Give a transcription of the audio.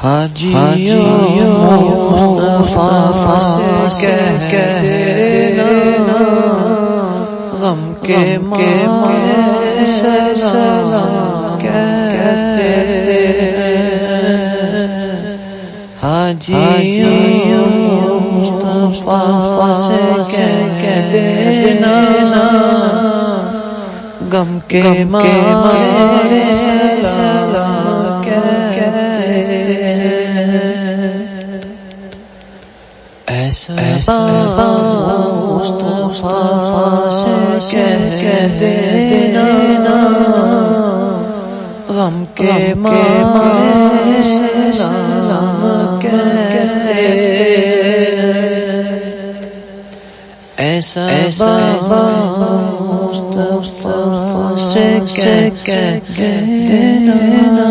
हाजियों मुस्तफा से कह देना गम के मारे सलाम कहते हाजियों मुस्तफा से कह देना गम के मारे सलाम कहते ऐसा मुस्तफा से कह देना गम के मारे सलाम कहते ऐसा मुस्तफा से कह देना।